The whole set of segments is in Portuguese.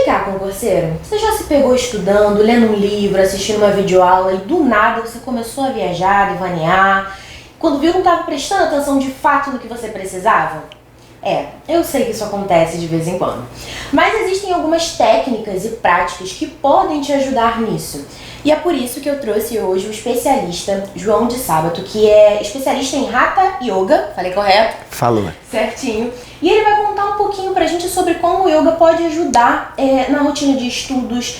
cá, concurseiro, você já se pegou estudando, lendo um livro, assistindo uma videoaula e do nada você começou a viajar, devanear, quando viu não estava prestando atenção de fato no que você precisava? Eu sei que isso acontece de vez em quando. Mas existem algumas técnicas e práticas que podem te ajudar nisso. E é por isso que eu trouxe hoje o especialista João de Sábato, que é especialista em Hatha Yoga, falei correto? Falou. Certinho. E ele vai contar um pouquinho pra gente sobre como o yoga pode ajudar na rotina de estudos,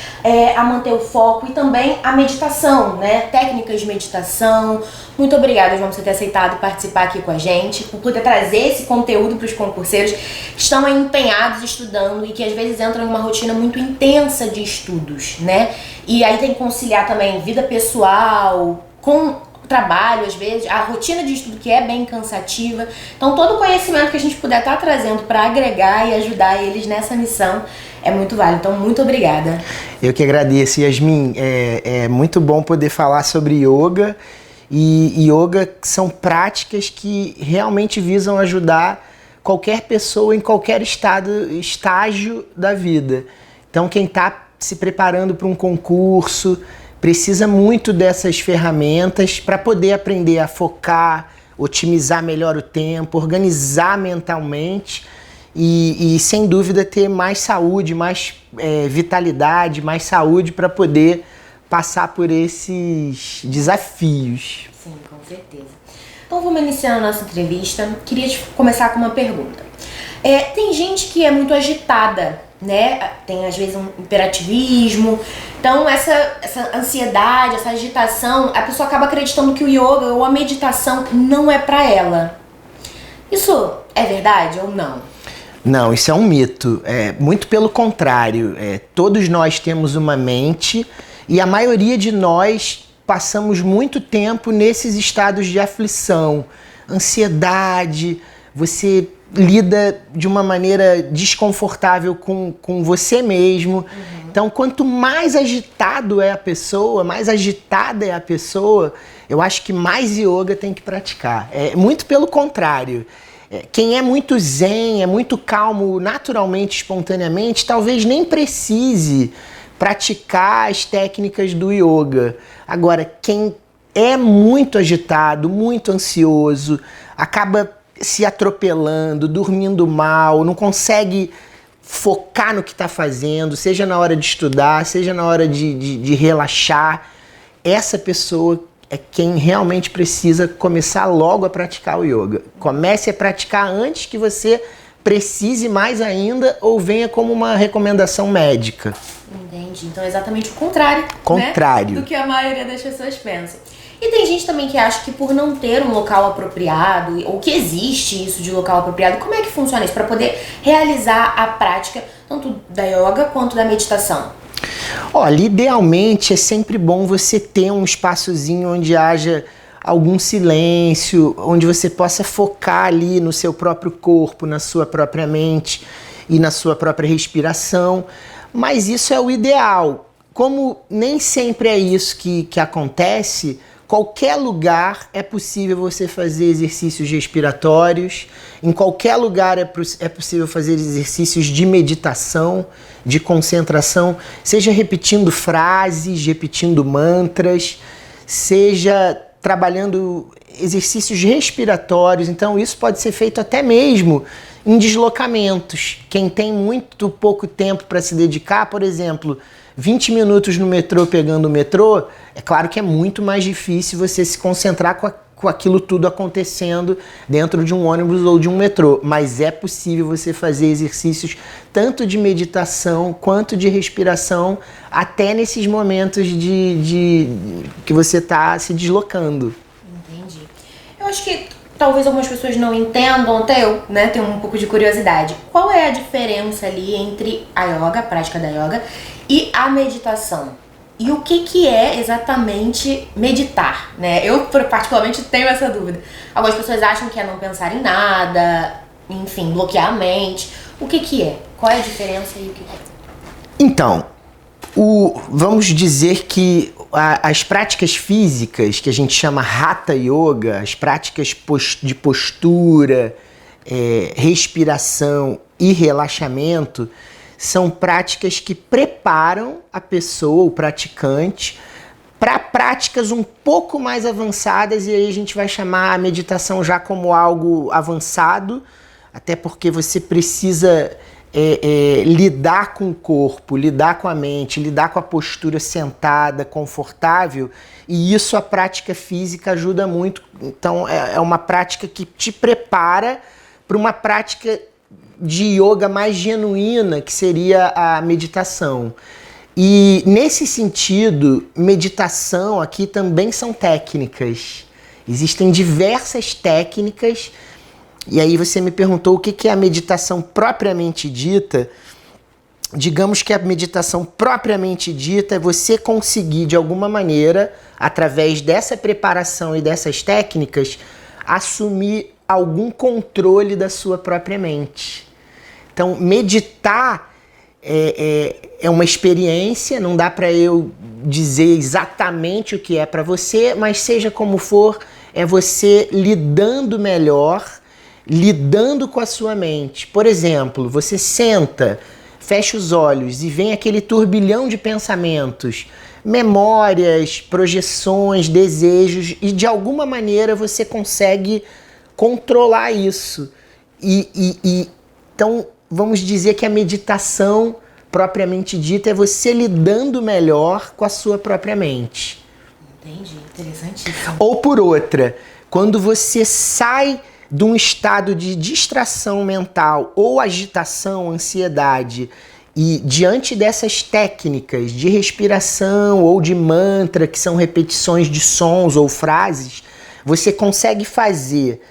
a manter o foco e também a meditação, né? Técnicas de meditação. Muito obrigada, João, por você ter aceitado participar aqui com a gente, por poder trazer esse conteúdo para os concurseiros que estão aí empenhados estudando e que às vezes entram em uma rotina muito intensa de estudos, né? E aí tem que conciliar também vida pessoal com trabalho, às vezes, a rotina de estudo que é bem cansativa. Então todo o conhecimento que a gente puder estar trazendo para agregar e ajudar eles nessa missão é muito válido. Então muito obrigada. Eu que agradeço, Yasmin. É muito bom poder falar sobre yoga. E yoga são práticas que realmente visam ajudar qualquer pessoa em qualquer estágio da vida. Então quem está se preparando para um concurso precisa muito dessas ferramentas para poder aprender a focar, otimizar melhor o tempo, organizar mentalmente e sem dúvida ter mais saúde, mais vitalidade, mais saúde para poder passar por esses desafios. Sim, com certeza. Então vamos iniciar a nossa entrevista. Queria começar com uma pergunta. Tem gente que é muito agitada, né? Tem às vezes um hiperativismo. Então essa ansiedade, essa agitação, a pessoa acaba acreditando que o yoga ou a meditação não é pra ela. Isso é verdade ou não? Não, isso é um mito. Muito pelo contrário. Todos nós temos uma mente e a maioria de nós passamos muito tempo nesses estados de aflição, ansiedade, você lida de uma maneira desconfortável com você mesmo. Uhum. Então, quanto mais agitado é a pessoa, mais agitada é a pessoa, eu acho que mais yoga tem que praticar. Muito pelo contrário. Quem é muito zen, é muito calmo naturalmente, espontaneamente, talvez nem precise praticar as técnicas do yoga. Agora, quem é muito agitado, muito ansioso, acaba se atropelando, dormindo mal, não consegue focar no que está fazendo, seja na hora de estudar, seja na hora de relaxar, essa pessoa é quem realmente precisa começar logo a praticar o yoga. Comece a praticar antes que você precise mais ainda ou venha como uma recomendação médica. Entendi. Então é exatamente o contrário, né? Do que a maioria das pessoas pensa. E tem gente também que acha que por não ter um local apropriado, ou que existe isso de local apropriado, como é que funciona isso? Para poder realizar a prática tanto da yoga quanto da meditação? Olha, idealmente é sempre bom você ter um espaçozinho onde haja algum silêncio, onde você possa focar ali no seu próprio corpo, na sua própria mente e na sua própria respiração. Mas isso é o ideal. Como nem sempre é isso que acontece, qualquer lugar é possível você fazer exercícios respiratórios, em qualquer lugar é possível fazer exercícios de meditação, de concentração, seja repetindo frases, repetindo mantras, seja trabalhando exercícios respiratórios. Então isso pode ser feito até mesmo em deslocamentos. Quem tem muito pouco tempo para se dedicar, por exemplo, 20 minutos no metrô pegando o metrô, é claro que é muito mais difícil você se concentrar com aquilo tudo acontecendo dentro de um ônibus ou de um metrô, mas é possível você fazer exercícios tanto de meditação quanto de respiração até nesses momentos que você está se deslocando. Entendi. Eu acho que talvez algumas pessoas não entendam, até eu, né, tenho um pouco de curiosidade. Qual é a diferença ali entre a yoga, a prática da yoga, e a meditação? E o que é exatamente meditar, né? Eu, particularmente, tenho essa dúvida. Algumas pessoas acham que é não pensar em nada, enfim, bloquear a mente. O que é? Qual é a diferença e o que é? Então, vamos dizer que as práticas físicas, que a gente chama Hatha Yoga, as práticas de postura, respiração e relaxamento, são práticas que preparam a pessoa, o praticante, para práticas um pouco mais avançadas, e aí a gente vai chamar a meditação já como algo avançado, até porque você precisa lidar com o corpo, lidar com a mente, lidar com a postura sentada, confortável, e isso a prática física ajuda muito. Então é uma prática que te prepara para uma prática de yoga mais genuína, que seria a meditação. E nesse sentido, meditação aqui também são técnicas. Existem diversas técnicas. E aí você me perguntou o que é a meditação propriamente dita. Digamos que a meditação propriamente dita é você conseguir, de alguma maneira, através dessa preparação e dessas técnicas, assumir algum controle da sua própria mente. Então, meditar é uma experiência, não dá para eu dizer exatamente o que é para você, mas seja como for, é você lidando melhor, lidando com a sua mente. Por exemplo, você senta, fecha os olhos e vem aquele turbilhão de pensamentos, memórias, projeções, desejos, e de alguma maneira você consegue controlar isso. Então, vamos dizer que a meditação propriamente dita é você lidando melhor com a sua própria mente. Entendi, interessantíssimo. Ou por outra, quando você sai de um estado de distração mental ou agitação, ansiedade, e diante dessas técnicas de respiração ou de mantra, que são repetições de sons ou frases, você consegue fazer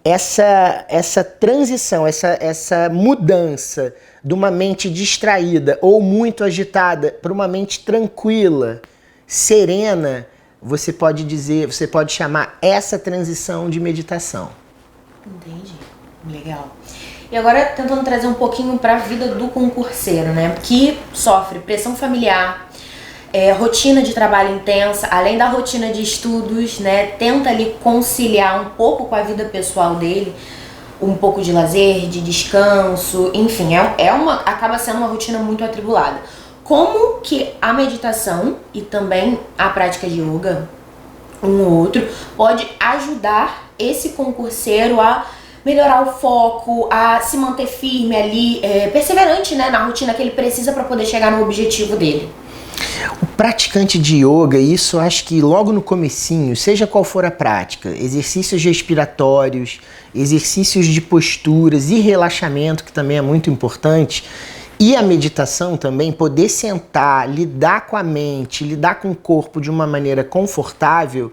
essa transição, essa mudança de uma mente distraída ou muito agitada para uma mente tranquila, serena. Você pode chamar essa transição de meditação. Entendi. Legal. E agora tentando trazer um pouquinho para a vida do concurseiro, né? Que sofre pressão familiar, rotina de trabalho intensa, além da rotina de estudos, né? Tenta ali conciliar um pouco com a vida pessoal dele, um pouco de lazer, de descanso, enfim, acaba sendo uma rotina muito atribulada. Como que a meditação e também a prática de yoga, um ou outro, pode ajudar esse concurseiro a melhorar o foco, a se manter firme ali, perseverante, né, na rotina que ele precisa para poder chegar no objetivo dele? O praticante de yoga, isso acho que logo no comecinho, seja qual for a prática, exercícios respiratórios, exercícios de posturas e relaxamento, que também é muito importante, e a meditação também, poder sentar, lidar com a mente, lidar com o corpo de uma maneira confortável,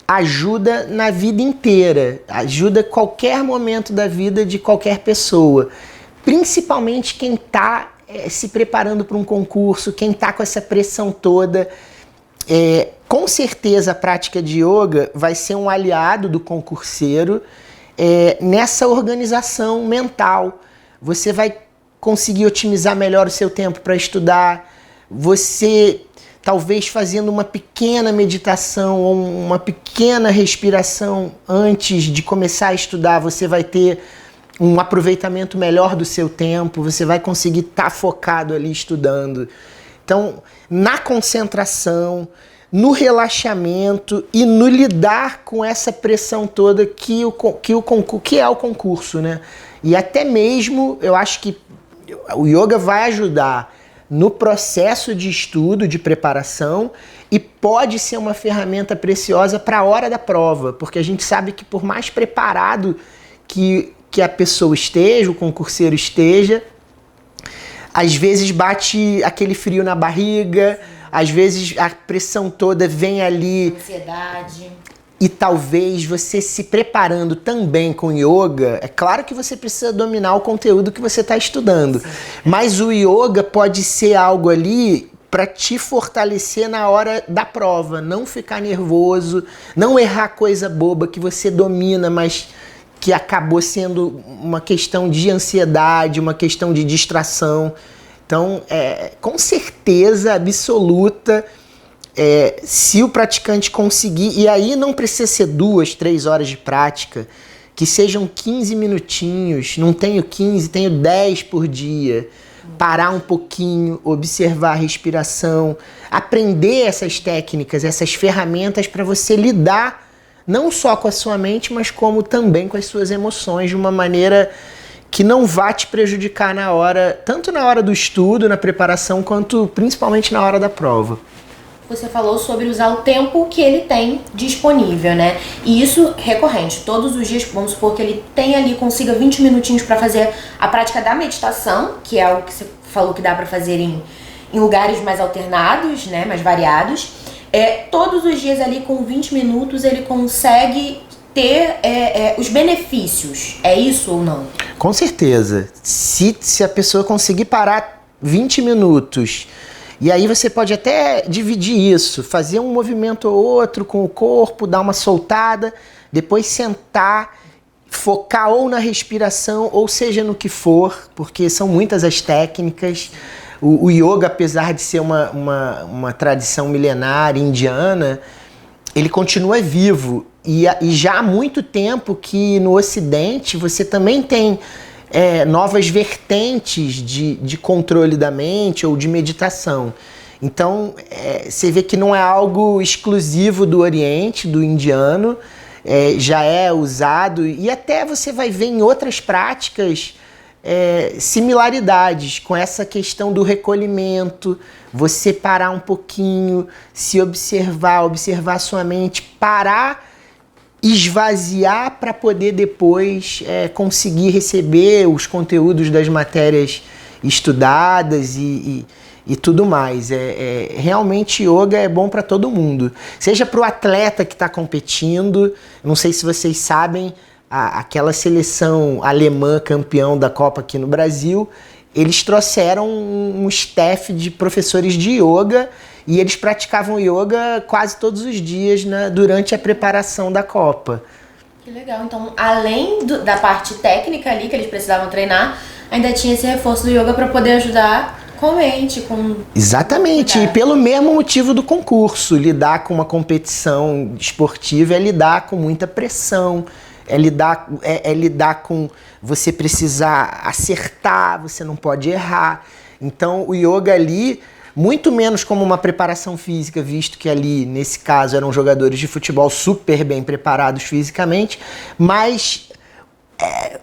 ajuda na vida inteira, ajuda qualquer momento da vida de qualquer pessoa, principalmente quem está se preparando para um concurso, quem está com essa pressão toda. Com certeza a prática de yoga vai ser um aliado do concurseiro nessa organização mental. Você vai conseguir otimizar melhor o seu tempo para estudar, você talvez fazendo uma pequena meditação ou uma pequena respiração antes de começar a estudar, você vai ter um aproveitamento melhor do seu tempo, você vai conseguir estar focado ali estudando. Então, na concentração, no relaxamento e no lidar com essa pressão toda que é o concurso, né? E até mesmo, eu acho que o yoga vai ajudar no processo de estudo, de preparação, e pode ser uma ferramenta preciosa para a hora da prova, porque a gente sabe que por mais preparado que a pessoa esteja, o concurseiro esteja, às vezes bate aquele frio na barriga, às vezes a pressão toda vem ali. Ansiedade. E talvez você se preparando também com yoga, é claro que você precisa dominar o conteúdo que você está estudando, sim, mas o yoga pode ser algo ali para te fortalecer na hora da prova, não ficar nervoso, não errar coisa boba que você domina, mas que acabou sendo uma questão de ansiedade, uma questão de distração. Então, com certeza absoluta, se o praticante conseguir, e aí não precisa ser 2, 3 horas de prática, que sejam 15 minutinhos, não tenho 15, tenho 10 por dia, parar um pouquinho, observar a respiração, aprender essas técnicas, essas ferramentas para você lidar não só com a sua mente, mas como também com as suas emoções de uma maneira que não vá te prejudicar na hora, tanto na hora do estudo, na preparação, quanto principalmente na hora da prova. Você falou sobre usar o tempo que ele tem disponível, né? E isso recorrente, todos os dias, vamos supor que ele tem ali, consiga 20 minutinhos para fazer a prática da meditação, que é o que você falou que dá para fazer em lugares mais alternados, né? Mais variados. Todos os dias ali com 20 minutos ele consegue ter os benefícios. É isso ou não? Com certeza. Se a pessoa conseguir parar 20 minutos... E aí você pode até dividir isso, fazer um movimento ou outro com o corpo, dar uma soltada, depois sentar, focar ou na respiração, ou seja no que for, porque são muitas as técnicas. O yoga, apesar de ser uma tradição milenar indiana, ele continua vivo. E já há muito tempo que no Ocidente você também tem... novas vertentes de controle da mente ou de meditação. Então, você vê que não é algo exclusivo do Oriente, do indiano, já é usado, e até você vai ver em outras práticas similaridades com essa questão do recolhimento, você parar um pouquinho, se observar sua mente, parar, esvaziar para poder depois conseguir receber os conteúdos das matérias estudadas e tudo mais. Realmente yoga é bom para todo mundo. Seja para o atleta que está competindo, não sei se vocês sabem, aquela seleção alemã campeão da Copa aqui no Brasil, eles trouxeram um staff de professores de yoga e eles praticavam yoga quase todos os dias durante a preparação da Copa. Que legal. Então, além da parte técnica ali que eles precisavam treinar, ainda tinha esse reforço do yoga para poder ajudar com a mente, com... Exatamente. E pelo mesmo motivo do concurso. Lidar com uma competição esportiva é lidar com muita pressão, é lidar com você precisar acertar, você não pode errar. Então, o yoga ali... muito menos como uma preparação física, visto que ali, nesse caso, eram jogadores de futebol super bem preparados fisicamente, mas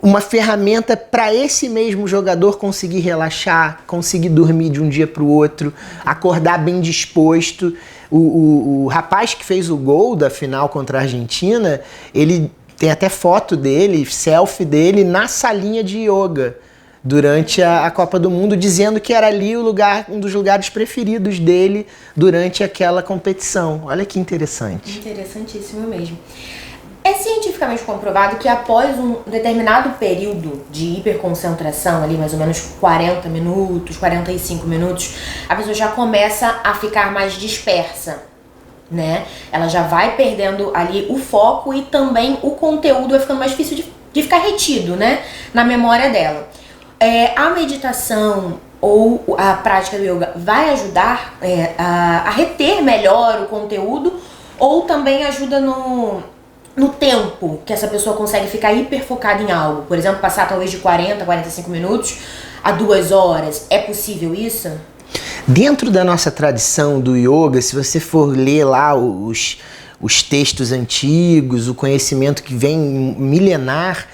uma ferramenta para esse mesmo jogador conseguir relaxar, conseguir dormir de um dia para o outro, acordar bem disposto. O rapaz que fez o gol da final contra a Argentina, ele tem até foto dele, selfie dele, na salinha de yoga, durante a Copa do Mundo, dizendo que era ali um dos lugares preferidos dele durante aquela competição. Olha que interessante. Interessantíssimo mesmo. É cientificamente comprovado que após um determinado período de hiperconcentração, ali mais ou menos 40 minutos, 45 minutos, a pessoa já começa a ficar mais dispersa, né? Ela já vai perdendo ali o foco e também o conteúdo vai ficando mais difícil de ficar retido, né? Na memória dela. A meditação ou a prática do yoga vai ajudar a reter melhor o conteúdo ou também ajuda no tempo que essa pessoa consegue ficar hiper focada em algo? Por exemplo, passar talvez de 40, 45 minutos a 2 horas. É possível isso? Dentro da nossa tradição do yoga, se você for ler lá os textos antigos, o conhecimento que vem milenar,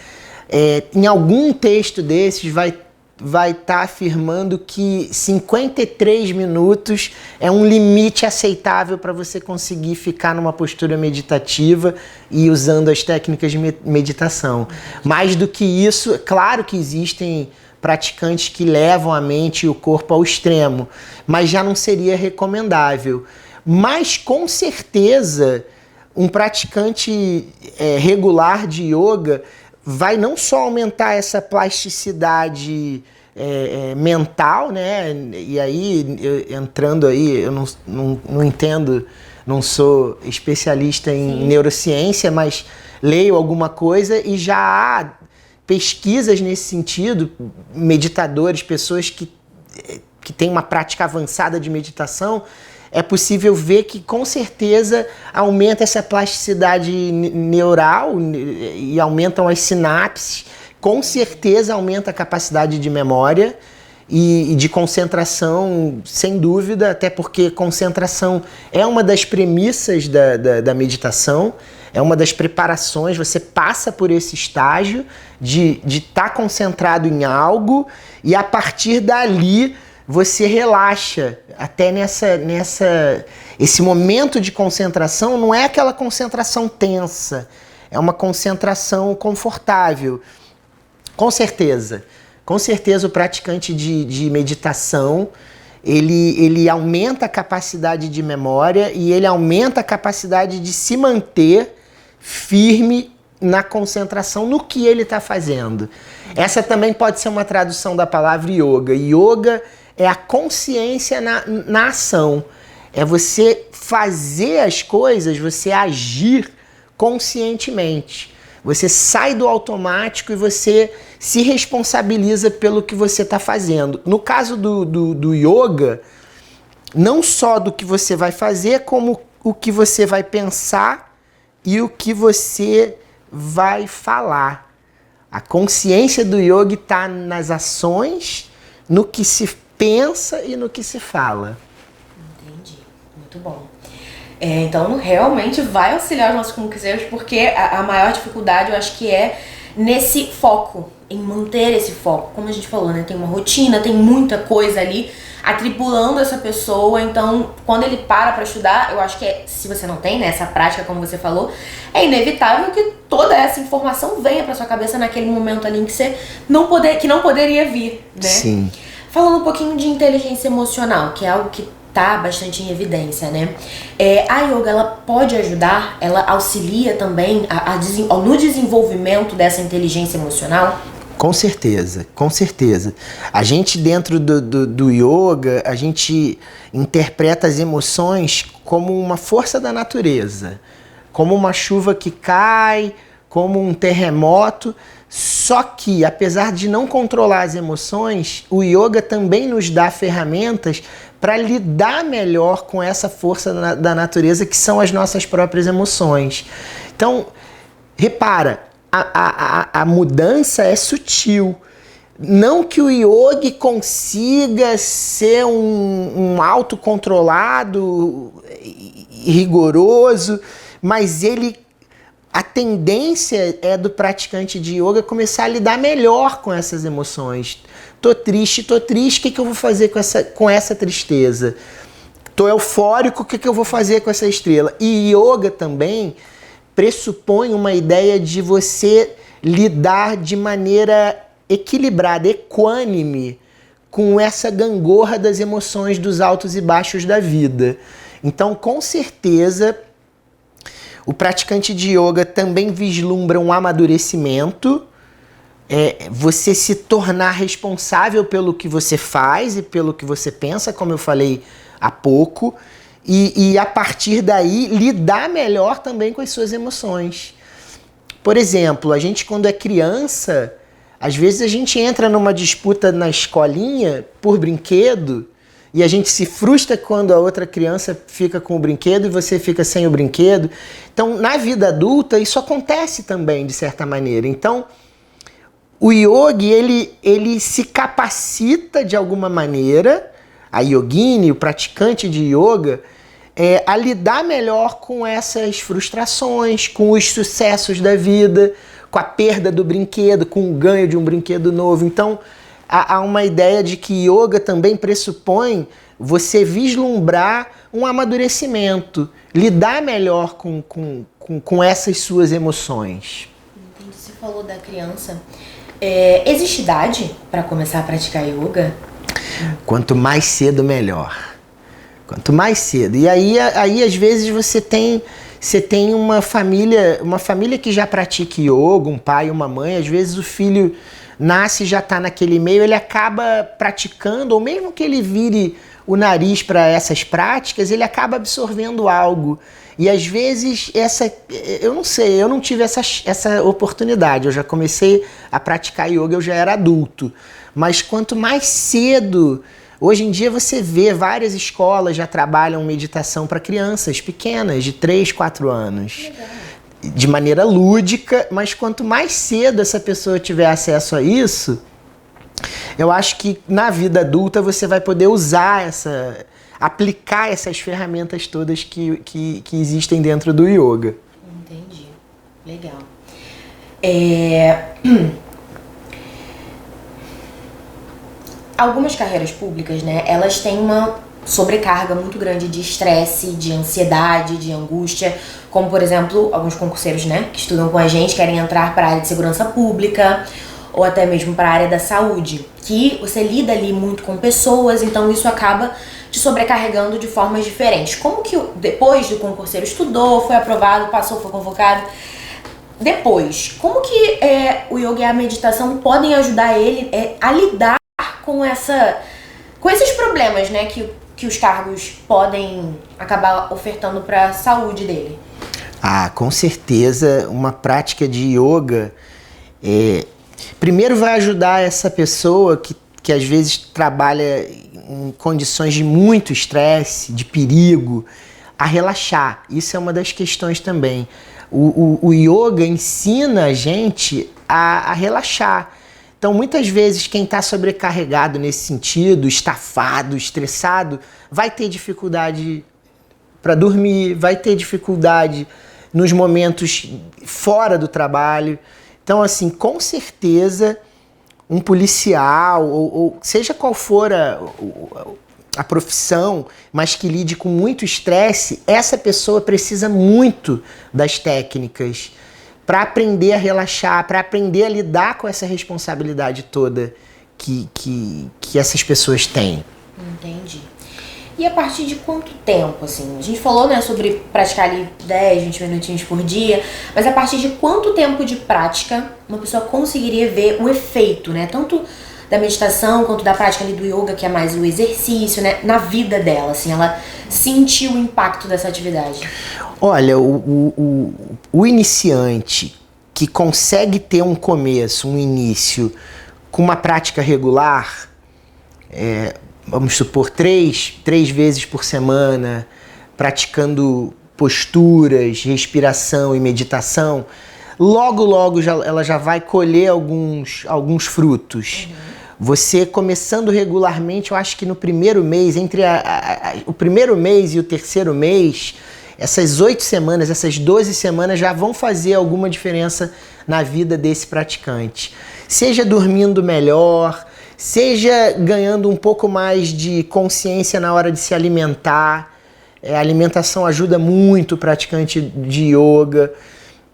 em algum texto desses vai estar afirmando que 53 minutos é um limite aceitável para você conseguir ficar numa postura meditativa e usando as técnicas de meditação. Mais do que isso, claro que existem praticantes que levam a mente e o corpo ao extremo, mas já não seria recomendável. Mas com certeza um praticante regular de yoga vai não só aumentar essa plasticidade mental, né? E aí, entrando aí, eu não entendo, não sou especialista em neurociência, mas leio alguma coisa e já há pesquisas nesse sentido, meditadores, pessoas que têm uma prática avançada de meditação, é possível ver que com certeza aumenta essa plasticidade neural e aumentam as sinapses, com certeza aumenta a capacidade de memória e de concentração, sem dúvida, até porque concentração é uma das premissas da meditação, é uma das preparações, você passa por esse estágio de estar concentrado em algo e a partir dali você relaxa. Até esse momento de concentração não é aquela concentração tensa, é uma concentração confortável. Com certeza o praticante de meditação, ele aumenta a capacidade de memória e ele aumenta a capacidade de se manter firme na concentração no que ele está fazendo. Essa também pode ser uma tradução da palavra yoga. Yoga é a consciência na ação. É você fazer as coisas, você agir conscientemente. Você sai do automático e você se responsabiliza pelo que você está fazendo. No caso do yoga, não só do que você vai fazer, como o que você vai pensar e o que você vai falar. A consciência do yoga está nas ações, no que se pensa e no que se fala. Entendi. Muito bom. Então, realmente vai auxiliar os nossos conquisteiros, porque a maior dificuldade, eu acho que é nesse foco, em manter esse foco. Como a gente falou, né? Tem uma rotina, tem muita coisa ali atribulando essa pessoa. Então, quando ele para estudar, eu acho que se você não tem, né, essa prática, como você falou, é inevitável que toda essa informação venha pra sua cabeça naquele momento ali em que você não poderia vir, né? Sim. Falando um pouquinho de inteligência emocional, que é algo que tá bastante em evidência, né? A yoga, ela pode ajudar, ela auxilia também no desenvolvimento dessa inteligência emocional? Com certeza, com certeza. A gente dentro do yoga, a gente interpreta as emoções como uma força da natureza, como uma chuva que cai, como um terremoto. Só que, apesar de não controlar as emoções, o yoga também nos dá ferramentas para lidar melhor com essa força da natureza que são as nossas próprias emoções. Então, repara, a mudança é sutil. Não que o yogi consiga ser um autocontrolado e rigoroso, mas a tendência é do praticante de yoga começar a lidar melhor com essas emoções. Tô triste, o que eu vou fazer com essa tristeza? Tô eufórico, o que eu vou fazer com essa estrela? E yoga também pressupõe uma ideia de você lidar de maneira equilibrada, equânime, com essa gangorra das emoções dos altos e baixos da vida. Então, com certeza, o praticante de yoga também vislumbra um amadurecimento, você se tornar responsável pelo que você faz e pelo que você pensa, como eu falei há pouco, e a partir daí lidar melhor também com as suas emoções. Por exemplo, a gente quando é criança, às vezes a gente entra numa disputa na escolinha por brinquedo e a gente se frustra quando a outra criança fica com o brinquedo e você fica sem o brinquedo. Então, na vida adulta, isso acontece também, de certa maneira. Então, o yogi, ele se capacita de alguma maneira, a yogini, o praticante de yoga, a lidar melhor com essas frustrações, com os sucessos da vida, com a perda do brinquedo, com o ganho de um brinquedo novo. Então, há uma ideia de que yoga também pressupõe você vislumbrar um amadurecimento, lidar melhor com essas suas emoções. Entendi. Você falou da criança. Existe idade para começar a praticar yoga? Quanto mais cedo, melhor. Quanto mais cedo. E aí às vezes você tem uma família que já pratica yoga, um pai e uma mãe, às vezes o filho nasce e já está naquele meio, ele acaba praticando, ou mesmo que ele vire o nariz para essas práticas, ele acaba absorvendo algo. E às vezes, eu não sei, eu não tive essa oportunidade. Eu já comecei a praticar yoga, eu já era adulto. Mas quanto mais cedo, hoje em dia você vê várias escolas já trabalham meditação para crianças pequenas, de 3, 4 anos. Legal. De maneira lúdica, mas quanto mais cedo essa pessoa tiver acesso a isso, Eu acho que na vida adulta você vai poder usar aplicar essas ferramentas todas que existem dentro do yoga. Entendi. Legal. Algumas carreiras públicas, né, elas têm uma sobrecarga muito grande de estresse, de ansiedade, de angústia, como por exemplo, alguns concurseiros, né, que estudam com a gente, querem entrar para a área de segurança pública ou até mesmo para a área da saúde, que você lida ali muito com pessoas, então isso acaba te sobrecarregando de formas diferentes. Como que depois do concurseiro estudou, foi aprovado, passou, foi convocado, depois, como que o yoga e a meditação podem ajudar ele a lidar com esses problemas, né, que os cargos podem acabar ofertando para a saúde dele? Ah, com certeza, uma prática de yoga primeiro vai ajudar essa pessoa que às vezes trabalha em condições de muito estresse, de perigo, a relaxar. Isso é uma das questões também. O yoga ensina a gente a relaxar. Então, muitas vezes, quem está sobrecarregado nesse sentido, estafado, estressado, vai ter dificuldade para dormir, vai ter dificuldade nos momentos fora do trabalho. Então, assim, com certeza, um policial, ou seja qual for a profissão, mas que lide com muito estresse, essa pessoa precisa muito das técnicas para aprender a relaxar, para aprender a lidar com essa responsabilidade toda que essas pessoas têm. Entendi. E a partir de quanto tempo, assim? A gente falou, né, sobre praticar ali 10, 20 minutinhos por dia, mas a partir de quanto tempo de prática uma pessoa conseguiria ver o efeito, né, tanto da meditação quanto da prática ali do yoga, que é mais o exercício, né, na vida dela, assim, ela sentiu o impacto dessa atividade? Olha, o iniciante que consegue ter um começo, um início com uma prática regular, vamos supor, três vezes por semana, praticando posturas, respiração e meditação, logo ela já vai colher alguns frutos. Você começando regularmente, eu acho que no primeiro mês, entre o primeiro mês e o terceiro mês, essas 8 semanas, essas 12 semanas já vão fazer alguma diferença na vida desse praticante. Seja dormindo melhor, seja ganhando um pouco mais de consciência na hora de se alimentar. A alimentação ajuda muito o praticante de yoga.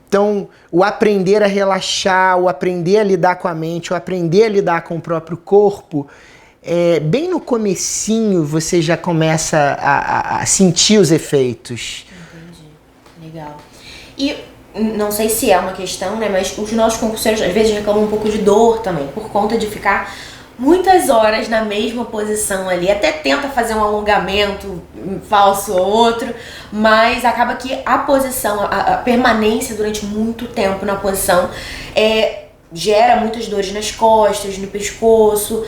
Então, o aprender a relaxar, o aprender a lidar com a mente, o aprender a lidar com o próprio corpo, bem no comecinho você já começa a sentir os efeitos. Entendi. Legal. E não sei se é uma questão, né, mas os nossos concurseiros às vezes reclamam um pouco de dor também, por conta de ficar muitas horas na mesma posição ali, até tenta fazer um alongamento falso ou outro, mas acaba que a posição, a permanência durante muito tempo na posição gera muitas dores nas costas, no pescoço.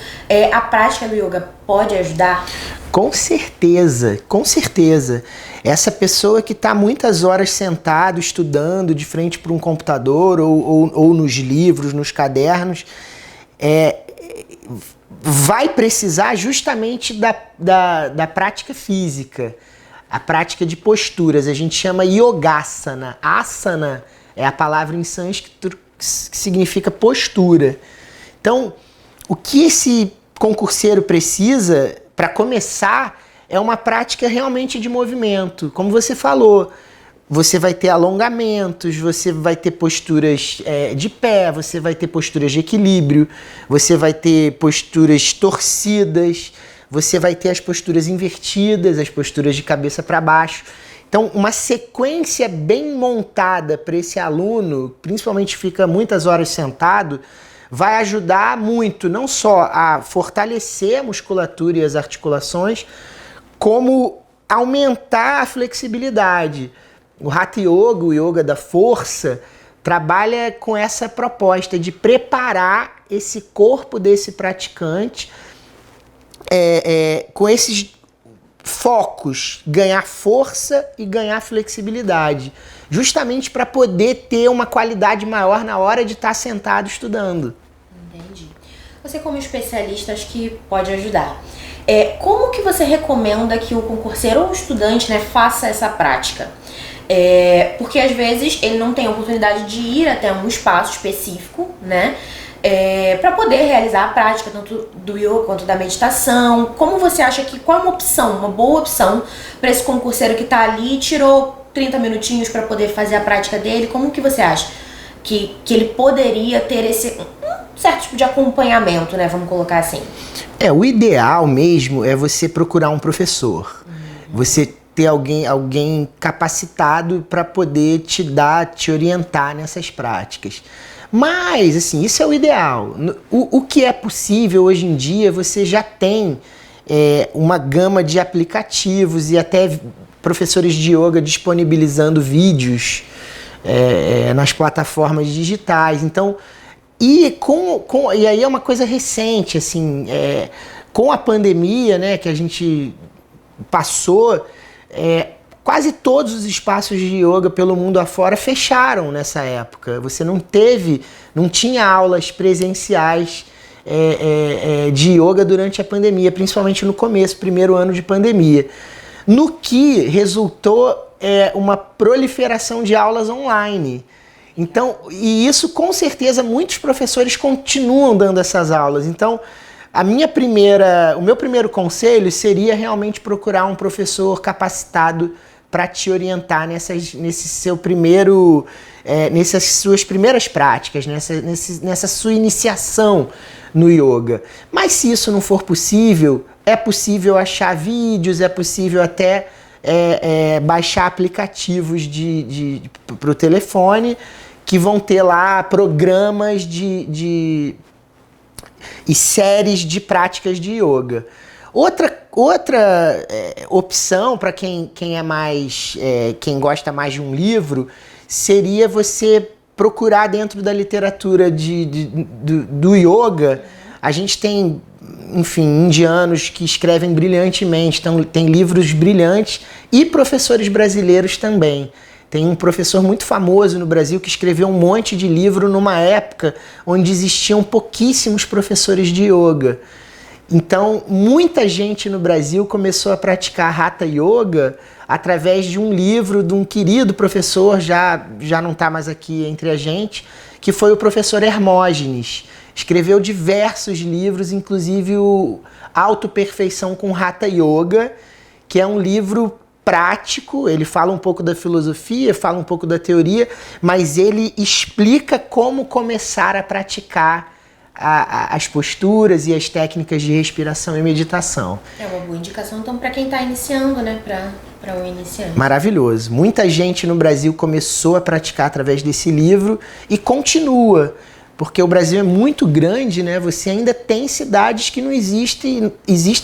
A prática do yoga pode ajudar? Com certeza, com certeza. Essa pessoa que está muitas horas sentado, estudando de frente para um computador ou nos livros, nos cadernos, vai precisar justamente da prática física, a prática de posturas. A gente chama yogasana. Asana é a palavra em sânscrito que significa postura. Então, o que esse concurseiro precisa para começar é uma prática realmente de movimento. Como você falou, você vai ter alongamentos, você vai ter posturas de pé, você vai ter posturas de equilíbrio, você vai ter posturas torcidas, você vai ter as posturas invertidas, as posturas de cabeça para baixo. Então, uma sequência bem montada para esse aluno, principalmente fica muitas horas sentado, vai ajudar muito, não só a fortalecer a musculatura e as articulações, como aumentar a flexibilidade. O Hatha Yoga, o yoga da força, trabalha com essa proposta de preparar esse corpo desse praticante com esses focos, ganhar força e ganhar flexibilidade, justamente para poder ter uma qualidade maior na hora de estar sentado estudando. Entendi. Você como especialista, acho que pode ajudar. Como que você recomenda que o concurseiro ou o estudante, né, faça essa prática? Porque às vezes ele não tem a oportunidade de ir até um espaço específico, né, para poder realizar a prática tanto do yoga quanto da meditação. Como você acha que qual é uma boa opção para esse concurseiro que está ali e tirou 30 minutinhos para poder fazer a prática dele? Como que você acha que ele poderia ter esse certo tipo de acompanhamento, né? Vamos colocar assim. O ideal mesmo é você procurar um professor. Você ter alguém capacitado para poder te orientar nessas práticas. Mas, assim, isso é o ideal. O que é possível hoje em dia, você já tem uma gama de aplicativos e até professores de yoga disponibilizando vídeos nas plataformas digitais. Então, e aí é uma coisa recente, assim, com a pandemia, né, que a gente passou, quase todos os espaços de yoga pelo mundo afora fecharam nessa época. Você não tinha aulas presenciais de yoga durante a pandemia, principalmente no começo, primeiro ano de pandemia. No que resultou uma proliferação de aulas online. Então, e isso com certeza muitos professores continuam dando essas aulas. Então, o meu primeiro conselho seria realmente procurar um professor capacitado para te orientar nessas suas primeiras práticas, nessa sua iniciação no yoga. Mas se isso não for possível, é possível achar vídeos, é possível até baixar aplicativos para o telefone que vão ter lá programas e séries de práticas de yoga. Outra opção para quem gosta mais de um livro seria você procurar dentro da literatura do yoga. A gente tem, enfim, indianos que escrevem brilhantemente, então tem livros brilhantes e professores brasileiros também. Tem um professor muito famoso no Brasil que escreveu um monte de livro numa época onde existiam pouquíssimos professores de yoga. Então, muita gente no Brasil começou a praticar Hatha Yoga através de um livro de um querido professor, já não está mais aqui entre a gente, que foi o professor Hermógenes. Escreveu diversos livros, inclusive o Autoperfeição com Hatha Yoga, que é um livro prático. Ele fala um pouco da filosofia, fala um pouco da teoria, mas ele explica como começar a praticar as posturas e as técnicas de respiração e meditação. É uma boa indicação, então, para quem está iniciando, né? Para o iniciante. Maravilhoso. Muita gente no Brasil começou a praticar através desse livro e continua, porque o Brasil é muito grande, né? Você ainda tem cidades que não existem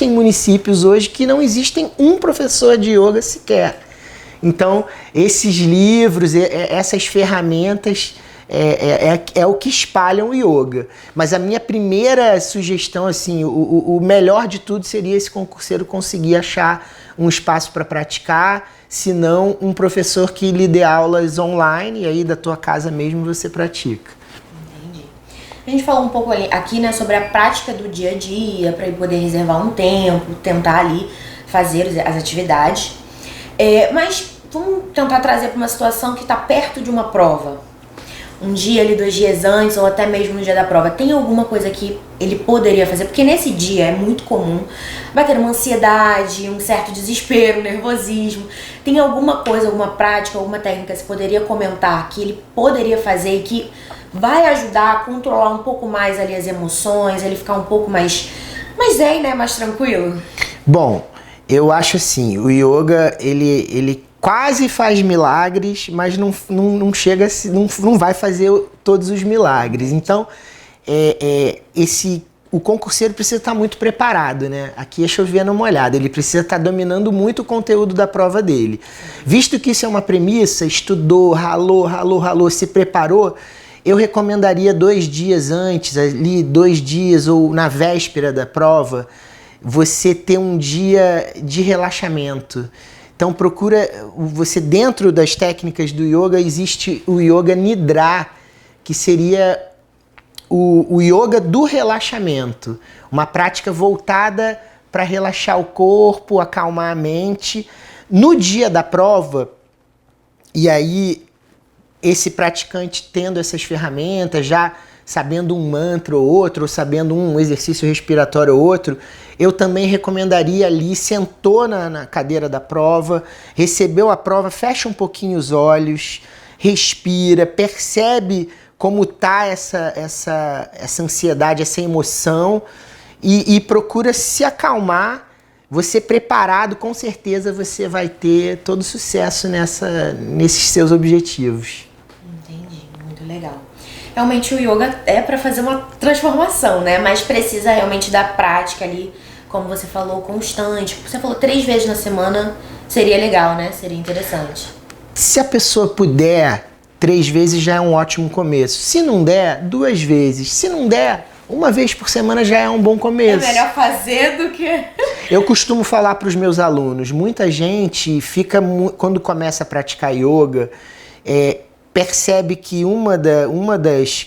municípios hoje que não existem um professor de yoga sequer. Então, esses livros, essas ferramentas é o que espalham o yoga. Mas a minha primeira sugestão, assim, o melhor de tudo seria esse concurseiro conseguir achar um espaço para praticar, se não um professor que lhe dê aulas online e aí da tua casa mesmo você pratica. A gente falou um pouco aqui, né, sobre a prática do dia a dia, para poder reservar um tempo, tentar ali fazer as atividades. Mas vamos tentar trazer para uma situação que está perto de uma prova. Um dia ali, 2 dias antes, ou até mesmo no dia da prova. Tem alguma coisa que ele poderia fazer? Porque nesse dia é muito comum bater uma ansiedade, um certo desespero, um nervosismo. Tem alguma coisa, alguma prática, alguma técnica que você poderia comentar que ele poderia fazer e que vai ajudar a controlar um pouco mais ali as emoções, ele ficar um pouco mais zen, né? Mais tranquilo? Bom, eu acho assim, o yoga, ele quase faz milagres, mas não chega, não vai fazer todos os milagres. Então, o concurseiro precisa estar muito preparado, né? Aqui é chover numa olhada, ele precisa estar dominando muito o conteúdo da prova dele. Visto que isso é uma premissa, estudou, ralou, se preparou, eu recomendaria 2 dias antes, ali 2 dias ou na véspera da prova, você ter um dia de relaxamento. Então procura, você dentro das técnicas do yoga existe o yoga nidra, que seria o yoga do relaxamento, uma prática voltada para relaxar o corpo, acalmar a mente. No dia da prova, e aí esse praticante tendo essas ferramentas, já sabendo um mantra ou outro, ou sabendo um exercício respiratório ou outro, eu também recomendaria ali, sentou na cadeira da prova, recebeu a prova, fecha um pouquinho os olhos, respira, percebe como tá essa ansiedade, essa emoção, e procura se acalmar. Você preparado, com certeza você vai ter todo sucesso nesses seus objetivos. Entendi, muito legal. Realmente o yoga é para fazer uma transformação, né? Mas precisa realmente da prática ali, como você falou, constante. Você falou 3 vezes na semana, seria legal, né? Seria interessante. Se a pessoa puder, 3 vezes já é um ótimo começo. Se não der, 2 vezes. Se não der, 1 vez por semana já é um bom começo. É melhor fazer do que... Eu costumo falar para os meus alunos, muita gente fica, quando começa a praticar yoga, percebe que uma das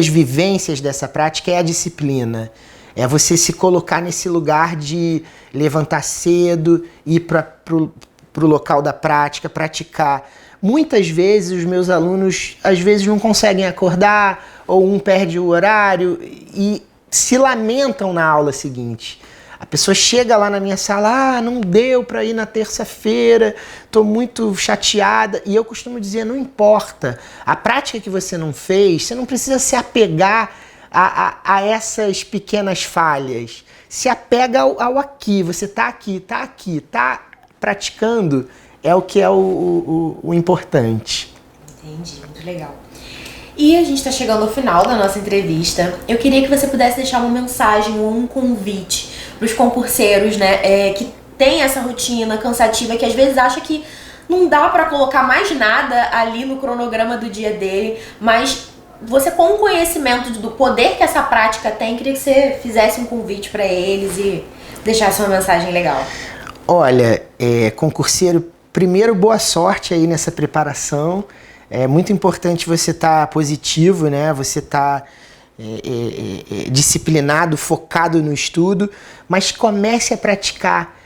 vivências dessa prática é a disciplina. É você se colocar nesse lugar de levantar cedo, ir para o local da prática, praticar. Muitas vezes os meus alunos, às vezes, não conseguem acordar, ou um perde o horário e se lamentam na aula seguinte. A pessoa chega lá na minha sala, não deu para ir na terça-feira, estou muito chateada. E eu costumo dizer, não importa, a prática que você não fez, você não precisa se apegar a essas pequenas falhas. Se apega ao aqui, você está aqui, está praticando, é o que é o importante. Entendi, muito legal. E a gente está chegando ao final da nossa entrevista. Eu queria que você pudesse deixar uma mensagem ou um convite para os concurseiros, né, que tem essa rotina cansativa, que às vezes acha que não dá para colocar mais nada ali no cronograma do dia dele, mas você, com o conhecimento do poder que essa prática tem, queria que você fizesse um convite para eles e deixasse uma mensagem legal. Olha, concurseiro, primeiro, boa sorte aí nessa preparação. É muito importante você estar positivo, né? Você estar disciplinado, focado no estudo, mas comece a praticar,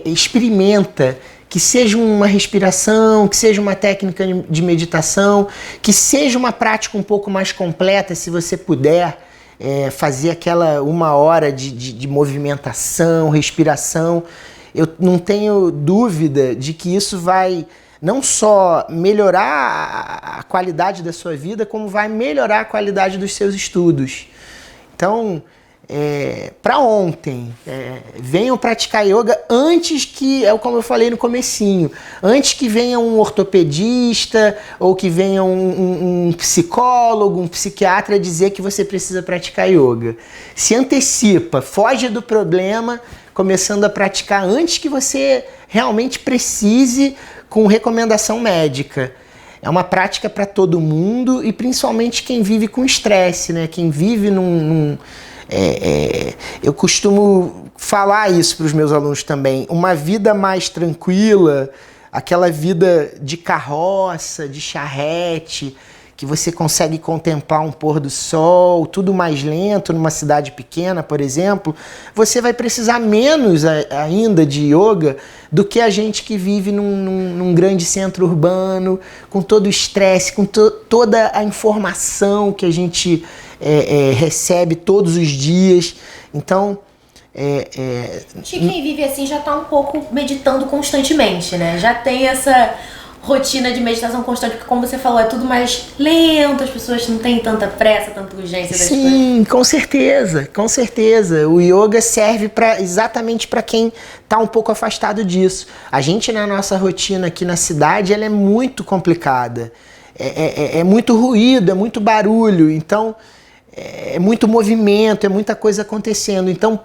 experimenta, que seja uma respiração, que seja uma técnica de meditação, que seja uma prática um pouco mais completa, se você puder fazer aquela 1 hora de movimentação, respiração. Eu não tenho dúvida de que isso vai não só melhorar a qualidade da sua vida, como vai melhorar a qualidade dos seus estudos. Então, para ontem, venham praticar yoga antes que, como eu falei no comecinho, antes que venha um ortopedista ou que venha um psicólogo, um psiquiatra dizer que você precisa praticar yoga. Se antecipa, foge do problema, começando a praticar antes que você realmente precise, com recomendação médica. É uma prática para todo mundo e principalmente quem vive com estresse, né? Quem vive eu costumo falar isso para os meus alunos também. Uma vida mais tranquila, aquela vida de carroça, de charrete, que você consegue contemplar um pôr do sol, tudo mais lento numa cidade pequena, por exemplo, você vai precisar menos ainda de yoga do que a gente que vive num grande centro urbano, com todo o estresse, com toda a informação que a gente recebe todos os dias. Então, quem vive assim já está um pouco meditando constantemente, né? Já tem essa rotina de meditação constante, porque, como você falou, é tudo mais lento, as pessoas não têm tanta pressa, tanta urgência das coisas. Sim, com certeza, com certeza. O yoga serve exatamente para quem está um pouco afastado disso. A gente, na nossa rotina aqui na cidade, ela é muito complicada. É muito ruído, é muito barulho, então é muito movimento, é muita coisa acontecendo. Então,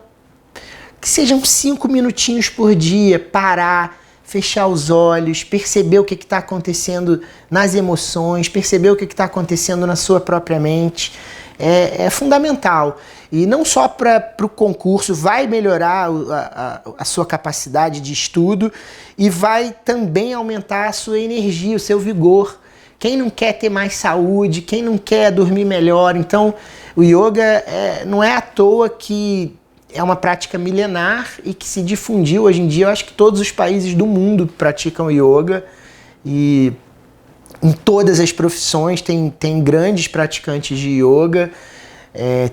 que sejam 5 minutinhos por dia, parar, fechar os olhos, perceber o que está acontecendo nas emoções, perceber o que está acontecendo na sua própria mente, é fundamental. E não só para o concurso, vai melhorar a sua capacidade de estudo e vai também aumentar a sua energia, o seu vigor, Quem não quer ter mais saúde? Quem não quer dormir melhor? Então, o yoga não é à toa que é uma prática milenar e que se difundiu hoje em dia. Eu acho que todos os países do mundo praticam yoga e em todas as profissões tem grandes praticantes de yoga.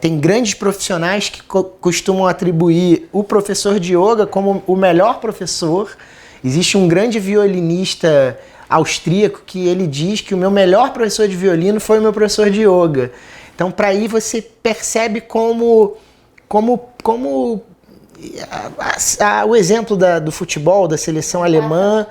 Tem grandes profissionais que costumam atribuir o professor de yoga como o melhor professor. Existe um grande violinista austríaco que ele diz que o meu melhor professor de violino foi o meu professor de yoga. Então, para aí você percebe como o exemplo do futebol, da seleção alemã,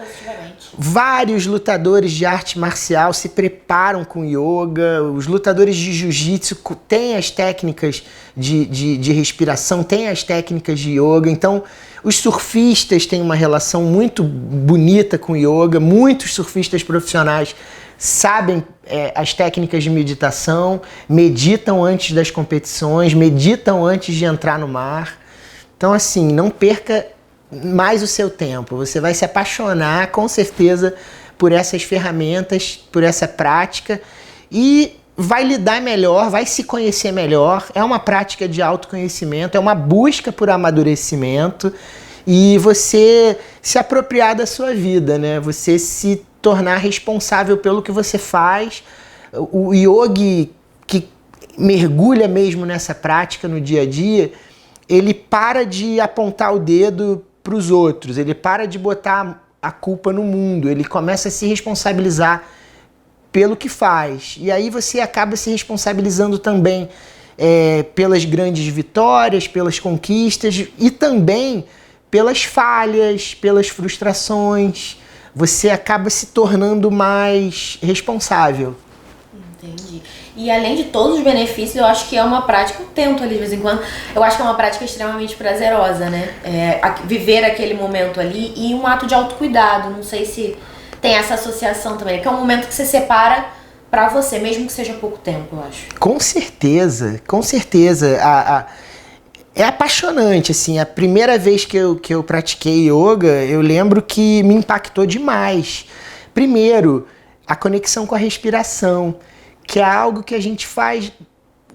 vários lutadores de arte marcial se preparam com yoga, os lutadores de jiu-jitsu têm as técnicas de respiração, têm as técnicas de yoga. Então, os surfistas têm uma relação muito bonita com yoga, muitos surfistas profissionais sabem as técnicas de meditação, meditam antes das competições, meditam antes de entrar no mar. Então, assim, não perca mais o seu tempo. Você vai se apaixonar, com certeza, por essas ferramentas, por essa prática e vai lidar melhor, vai se conhecer melhor. É uma prática de autoconhecimento, é uma busca por amadurecimento e você se apropriar da sua vida, né? Você se tornar responsável pelo que você faz. O yogi que mergulha mesmo nessa prática no dia a dia, ele para de apontar o dedo para os outros, ele para de botar a culpa no mundo, ele começa a se responsabilizar pelo que faz. E aí você acaba se responsabilizando também pelas grandes vitórias, pelas conquistas e também pelas falhas, pelas frustrações. Você acaba se tornando mais responsável. Entendi. E além de todos os benefícios, eu acho que é uma prática, eu tento ali de vez em quando, eu acho que é uma prática extremamente prazerosa, né? Viver aquele momento ali e um ato de autocuidado. Não sei se tem essa associação também, que é um momento que você separa pra você, mesmo que seja pouco tempo, eu acho. Com certeza, com certeza. É apaixonante, assim. A primeira vez que eu pratiquei yoga, eu lembro que me impactou demais. Primeiro, a conexão com a respiração, que é algo que a gente faz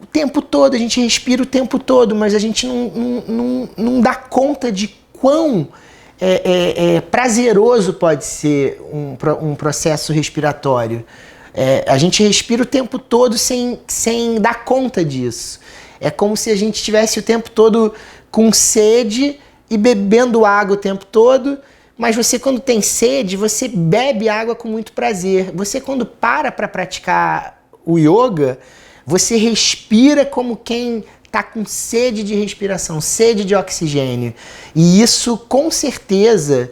o tempo todo, a gente respira o tempo todo, mas a gente não dá conta de quão prazeroso pode ser um processo respiratório. A gente respira o tempo todo sem dar conta disso. É como se a gente estivesse o tempo todo com sede e bebendo água o tempo todo, mas você, quando tem sede, você bebe água com muito prazer. Você, quando para praticar o yoga, você respira como quem está com sede de respiração, sede de oxigênio. E isso, com certeza,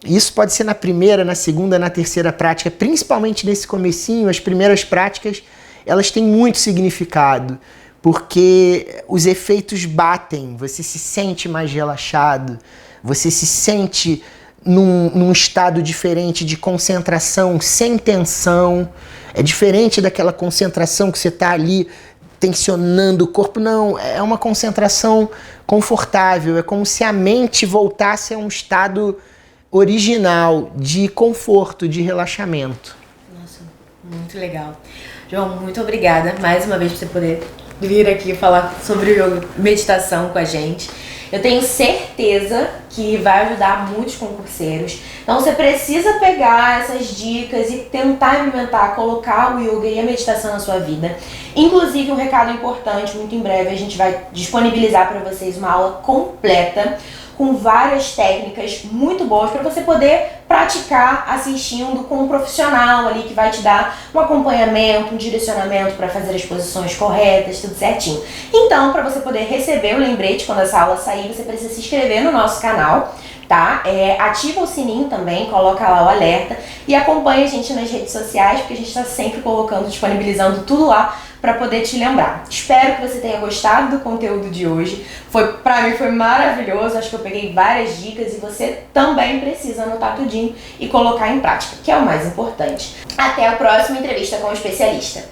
isso pode ser na primeira, na segunda, na terceira prática, principalmente nesse comecinho. As primeiras práticas, elas têm muito significado, porque os efeitos batem, você se sente mais relaxado, você se sente num estado diferente de concentração, sem tensão. É diferente daquela concentração que você está ali tensionando o corpo. Não, é uma concentração confortável, é como se a mente voltasse a um estado original de conforto, de relaxamento. Nossa, muito legal. João, muito obrigada mais uma vez por você poder vir aqui falar sobre yoga, meditação com a gente. Eu tenho certeza que vai ajudar muitos concurseiros. Então você precisa pegar essas dicas e tentar implementar, colocar o yoga e a meditação na sua vida. Inclusive, um recado importante, muito em breve a gente vai disponibilizar para vocês uma aula completa com várias técnicas muito boas para você poder praticar assistindo com um profissional ali que vai te dar um acompanhamento, um direcionamento para fazer as posições corretas, tudo certinho. Então, para você poder receber o lembrete quando essa aula sair, você precisa se inscrever no nosso canal, tá? Ativa o sininho também, coloca lá o alerta e acompanha a gente nas redes sociais, porque a gente está sempre colocando, disponibilizando tudo lá para poder te lembrar. Espero que você tenha gostado do conteúdo de hoje. Pra mim foi maravilhoso, acho que eu peguei várias dicas e você também precisa anotar tudinho e colocar em prática, que é o mais importante. Até a próxima entrevista com o especialista.